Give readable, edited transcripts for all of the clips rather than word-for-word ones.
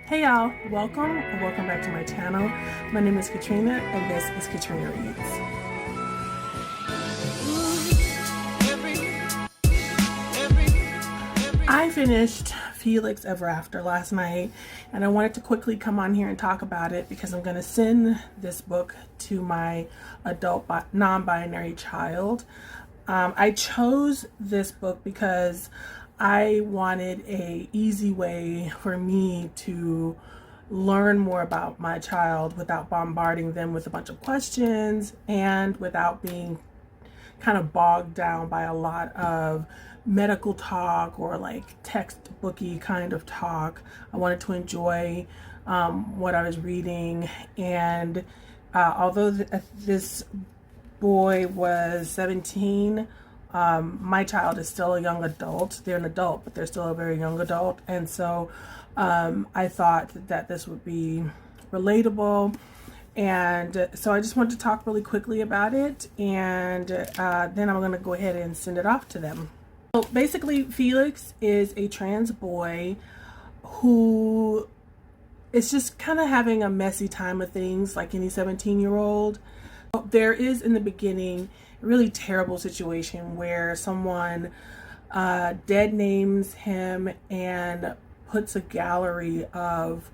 Hey y'all, welcome back to my channel. My name is Katrina and this is Katrina Reads. I finished Felix Ever After last night and I wanted to quickly come on here and talk about it because I'm going to send this book to my adult non-binary child. I chose this book because I wanted a easy way for me to learn more about my child without bombarding them with a bunch of questions and without being kind of bogged down by a lot of medical talk or like textbooky kind of talk. I wanted to enjoy what I was reading, and although this boy was 17, my child is still a young adult. They're an adult, but they're still a very young adult. And so I thought that this would be relatable. And so I just wanted to talk really quickly about it. And then I'm going to go ahead and send it off to them. So basically, Felix is a trans boy who is just kind of having a messy time of things like any 17-year-old. There is, in the beginning, a really terrible situation where someone dead names him and puts a gallery of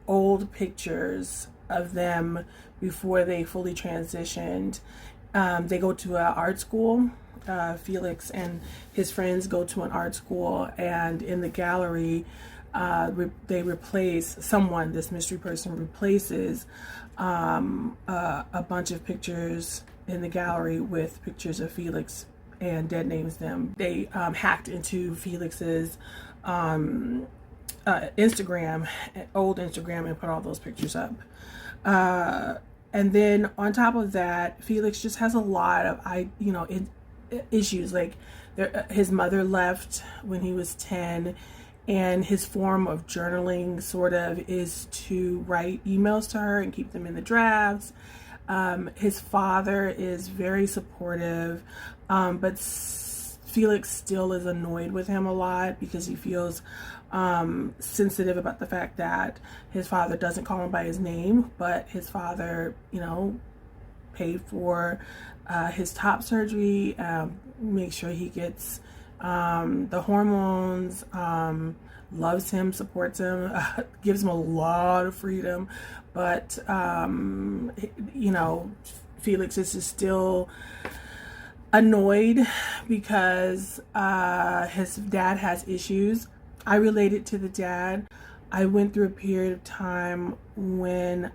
old pictures of them before they fully transitioned. They go to an art school. Felix and his friends go to an art school, and in the gallery they replace someone. This mystery person replaces a bunch of pictures in the gallery with pictures of Felix and dead names them. They hacked into Felix's Instagram, old Instagram, and put all those pictures up. And then on top of that, Felix just has a lot of issues. Like his mother left when he was 10. And his form of journaling sort of is to write emails to her and keep them in the drafts. His father is very supportive, but Felix still is annoyed with him a lot because he feels sensitive about the fact that his father doesn't call him by his name, but his father, paid for his top surgery, make sure he gets the hormones, loves him, supports him, gives him a lot of freedom, but Felix is still annoyed because his dad has issues. I related to the dad. I went through a period of time when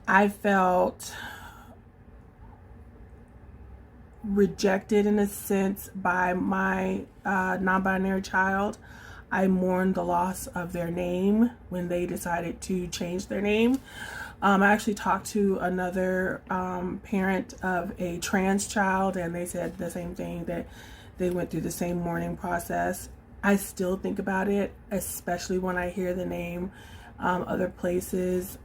I felt rejected in a sense by my non-binary child. I mourned the loss of their name when they decided to change their name. I actually talked to another parent of a trans child, and they said the same thing, that they went through the same mourning process. I still think about it, especially when I hear the name other places.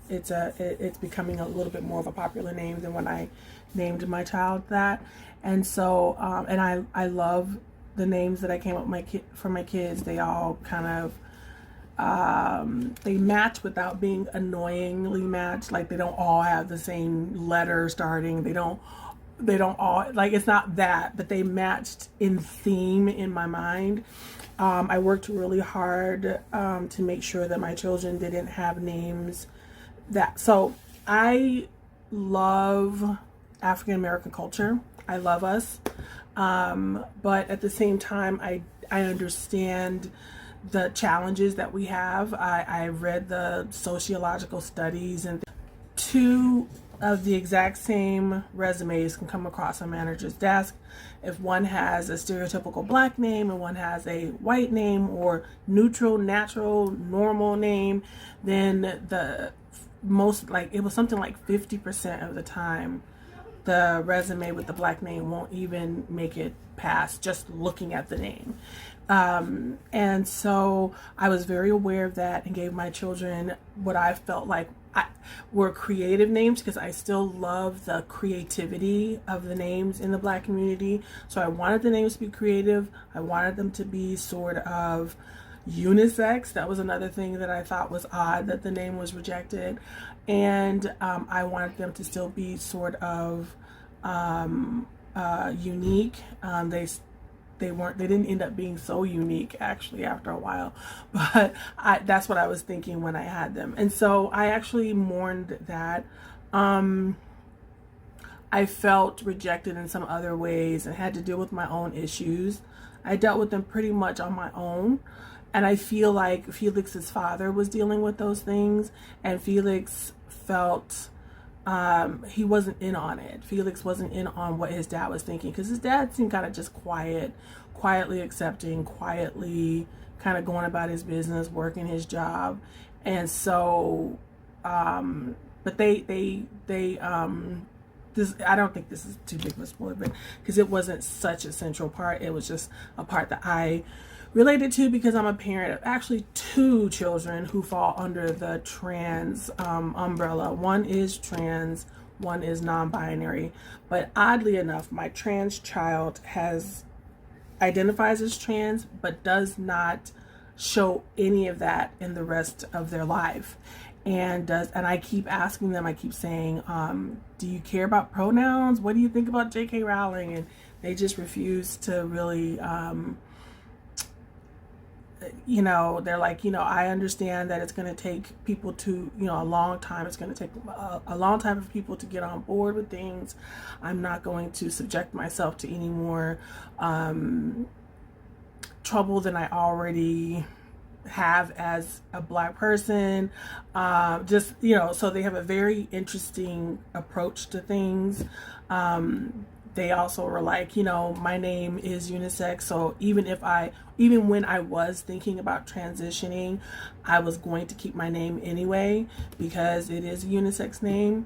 It's becoming a little bit more of a popular name than when I named my child that. And so and I love the names that I came up for my kids. They all kind of they match without being annoyingly matched. Like they don't all have the same letter starting. They don't all, like, it's not that, but they matched in theme in my mind. I worked really hard to make sure that my children didn't have names that. So I love African American culture. I love us. But at the same time, I understand the challenges that we have. I read the sociological studies, and two of the exact same resumes can come across a manager's desk. If one has a stereotypical black name and one has a white name or neutral, natural, normal name, then the most, like, it was something like 50% of the time the resume with the black name won't even make it past just looking at the name. And so I was very aware of that and gave my children what I felt like were creative names, because I still love the creativity of the names in the Black community. So I wanted the names to be creative. I wanted them to be sort of unisex. That was another thing that I thought was odd, that the name was rejected. And I wanted them to still be sort of unique. They didn't end up being so unique actually after a while, but that's what I was thinking when I had them. And so I actually mourned that. I felt rejected in some other ways and had to deal with my own issues. I dealt with them pretty much on my own. And I feel like Felix's father was dealing with those things, and Felix felt he wasn't in on it. Felix wasn't in on what his dad was thinking, because his dad seemed kind of just quietly accepting, quietly kind of going about his business, working his job. And so, but this, I don't think this is too big of a spoiler, but because it wasn't such a central part, it was just a part that I related to, because I'm a parent of actually 2 children who fall under the trans umbrella. One is trans, one is non-binary. But oddly enough, my trans child identifies as trans, but does not show any of that in the rest of their life. And I keep asking them, I keep saying, do you care about pronouns? What do you think about J.K. Rowling? And they just refuse to really, they're like, I understand that it's going to take people to, a long time. It's going to take a long time for people to get on board with things. I'm not going to subject myself to any more trouble than I already have as a Black person. So they have a very interesting approach to things. They also were like, my name is unisex, so even when I was thinking about transitioning, I was going to keep my name anyway, because it is a unisex name.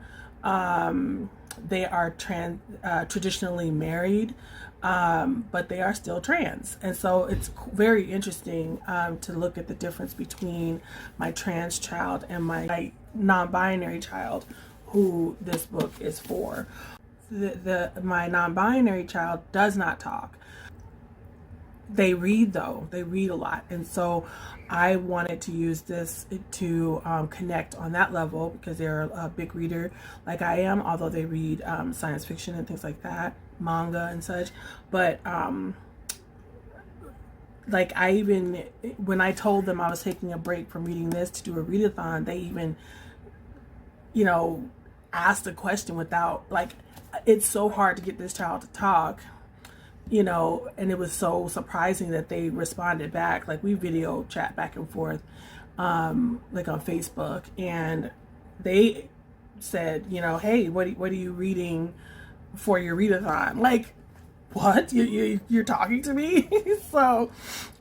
They are traditionally married, but they are still trans. And so it's very interesting to look at the difference between my trans child and my non-binary child, who this book is for. My non-binary child does not talk. They read, though. They read a lot. And so I wanted to use this to connect on that level, because they're a big reader like I am, although they read science fiction and things like that, manga and such. But when I told them I was taking a break from reading this to do a readathon, they even, asked a question without, it's so hard to get this child to talk, and it was so surprising that they responded back. We video chat back and forth, on Facebook, and they said, hey, what are you reading for your readathon? What? You're talking to me? So,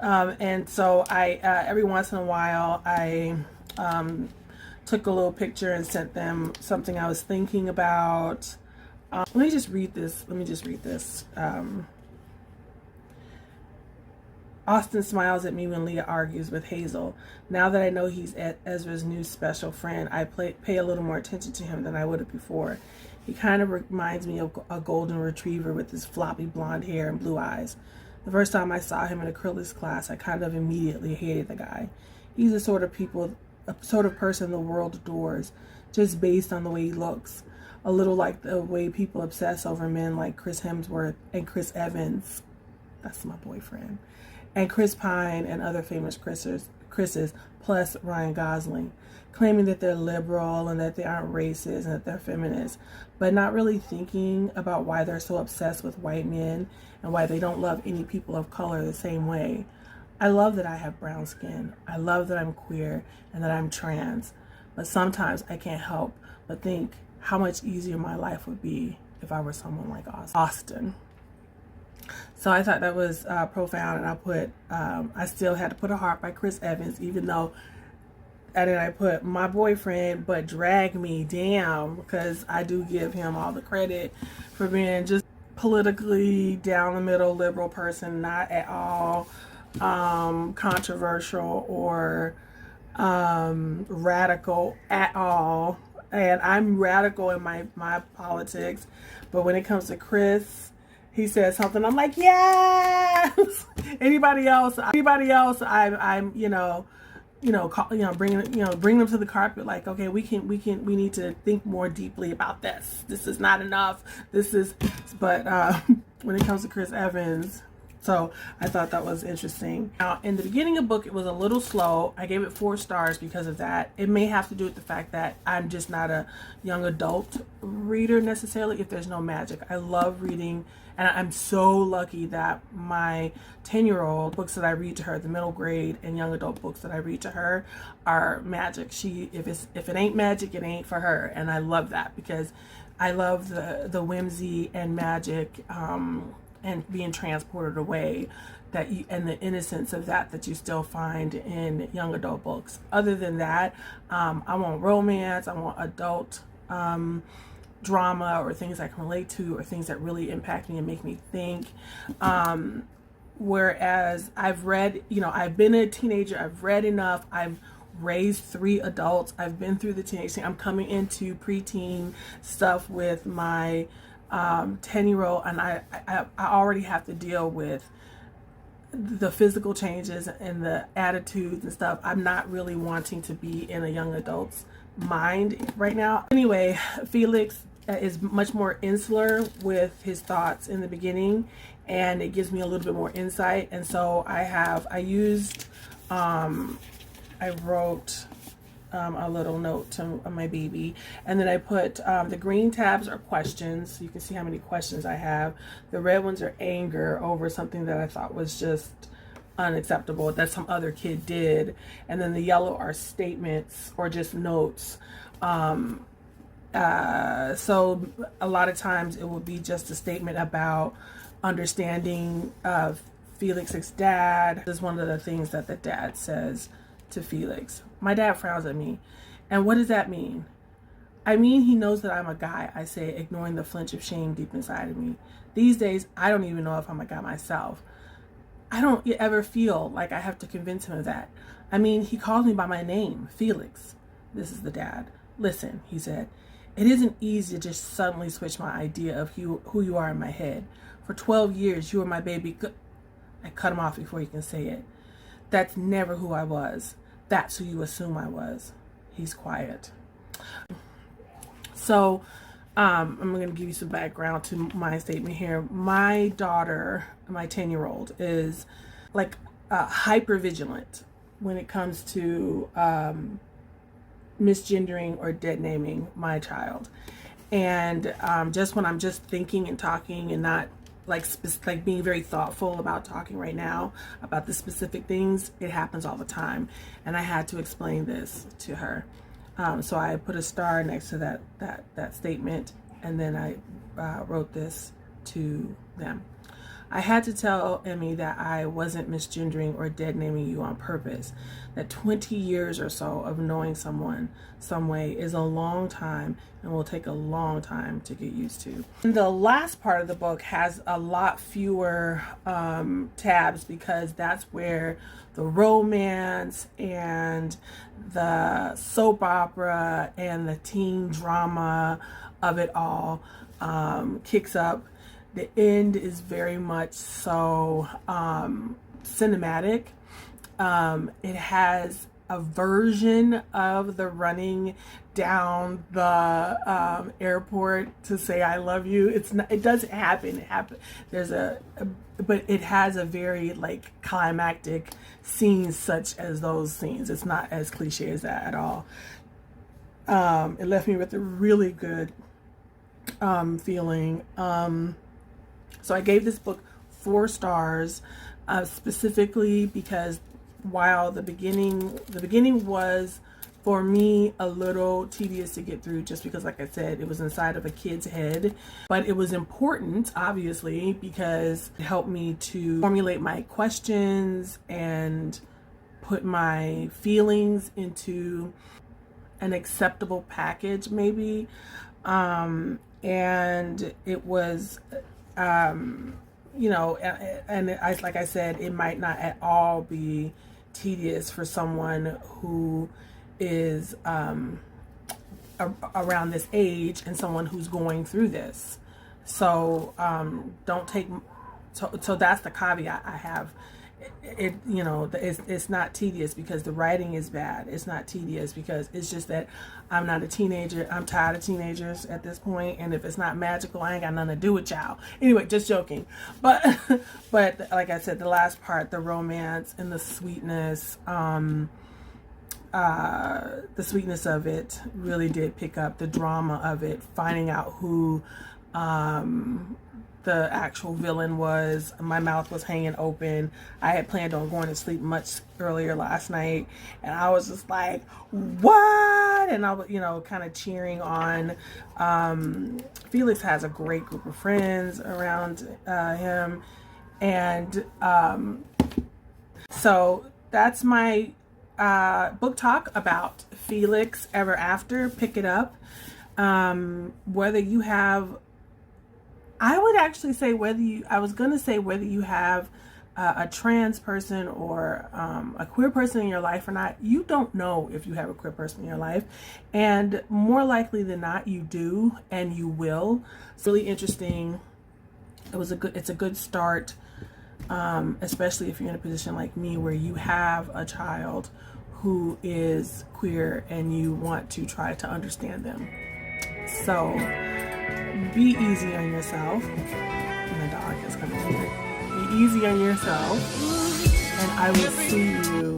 and so I, every once in a while, I took a little picture and sent them something I was thinking about. Let me just read this. Austin smiles at me when Leah argues with Hazel. Now that I know he's Ezra's new special friend, I pay a little more attention to him than I would have before. He kind of reminds me of a golden retriever with his floppy blonde hair and blue eyes. The first time I saw him in acrylics class, I kind of immediately hated the guy. He's the sort of person the world adores, just based on the way he looks. A little like the way people obsess over men like Chris Hemsworth and Chris Evans. That's my boyfriend. And Chris Pine and other famous Chris's, plus Ryan Gosling, claiming that they're liberal and that they aren't racist and that they're feminists, but not really thinking about why they're so obsessed with white men and why they don't love any people of color the same way. I love that I have brown skin. I love that I'm queer and that I'm trans. But sometimes I can't help but think how much easier my life would be if I were someone like Austin. So I thought that was profound, and I still had to put a heart by Chris Evans, even though, and then I put my boyfriend, but drag me down, because I do give him all the credit for being just politically down the middle liberal person, not at all controversial or radical at all. And I'm radical in my politics. But when it comes to Chris, he says something, I'm like, yes. Anybody else, I'm bring them to the carpet. Like, okay, we need to think more deeply about this. This is not enough. But when it comes to Chris Evans, so I thought that was interesting. Now, in the beginning of the book, it was a little slow. I gave it 4 stars because of that. It may have to do with the fact that I'm just not a young adult reader necessarily if there's no magic. I love reading, and I'm so lucky that my 10-year-old books that I read to her, the middle grade and young adult books that I read to her, are magic. If it ain't magic, it ain't for her, and I love that because I love the whimsy and magic. And being transported away, and the innocence of that you still find in young adult books. Other than that, I want romance, I want adult drama, or things I can relate to, or things that really impact me and make me think. Whereas I've read, I've been a teenager, I've read enough, I've raised 3 adults, I've been through the teenage thing. I'm coming into preteen stuff with my 10-year-old, and I already have to deal with the physical changes and the attitudes and stuff. I'm not really wanting to be in a young adult's mind right now. Anyway, Felix is much more insular with his thoughts in the beginning, and it gives me a little bit more insight. And so I wrote a little note to my baby, and then I put the green tabs are questions, so you can see how many questions I have. The red ones are anger over something that I thought was just unacceptable that some other kid did, and then the yellow are statements or just notes. So a lot of times it will be just a statement about understanding of Felix's dad. This is one of the things that the dad says to Felix. My dad frowns at me. And what does that mean? I mean, he knows that I'm a guy, I say, ignoring the flinch of shame deep inside of me. These days, I don't even know if I'm a guy myself. I don't ever feel like I have to convince him of that. I mean, he calls me by my name, Felix. This is the dad. Listen, he said, it isn't easy to just suddenly switch my idea of who you are in my head. For 12 years, you were my baby. I cut him off before he can say it. That's never who I was. That's who you assume I was. He's quiet. So I'm going to give you some background to my statement here. My daughter, my 10-year-old, is like hyper vigilant when it comes to misgendering or dead naming my child. And just when I'm just thinking and talking and not like being very thoughtful about talking right now about the specific things, it happens all the time. And I had to explain this to her. So I put a star next to that statement, and then I wrote this to them. I had to tell Emmy that I wasn't misgendering or dead naming you on purpose. That 20 years or so of knowing someone some way is a long time and will take a long time to get used to. And the last part of the book has a lot fewer tabs, because that's where the romance and the soap opera and the teen drama of it all kicks up. The end is very much so cinematic. It has a version of the running down the airport to say I love you. It doesn't happen. But it has a very like climactic scenes such as those scenes. It's not as cliche as that at all. It left me with a really good feeling. So I gave this book 4 stars, specifically because while the beginning was for me a little tedious to get through, just because, like I said, it was inside of a kid's head, but it was important, obviously, because it helped me to formulate my questions and put my feelings into an acceptable package, maybe. And it was, and like I said, it might not at all be tedious for someone who is around this age and someone who's going through this. So don't take, so that's the caveat I have. It's not tedious because the writing is bad. It's not tedious because it's just that I'm not a teenager. I'm tired of teenagers at this point, and if it's not magical, I ain't got nothing to do with y'all. Anyway, just joking. But like I said, the last part, the romance and the sweetness of it really did pick up. The drama of it, finding out who the actual villain was. My mouth was hanging open. I had planned on going to sleep much earlier last night, and I was just like, what? And I was, kind of cheering on. Felix has a great group of friends around him, and so that's my book talk about Felix Ever After. Pick it up. Whether you have, I would actually say whether you have a trans person or a queer person in your life or not, you don't know if you have a queer person in your life. And more likely than not, you do, and you will. It's really interesting. It's a good start, especially if you're in a position like me where you have a child who is queer and you want to try to understand them. So be easy on yourself. My dog is coming here. Be easy on yourself, and I will see you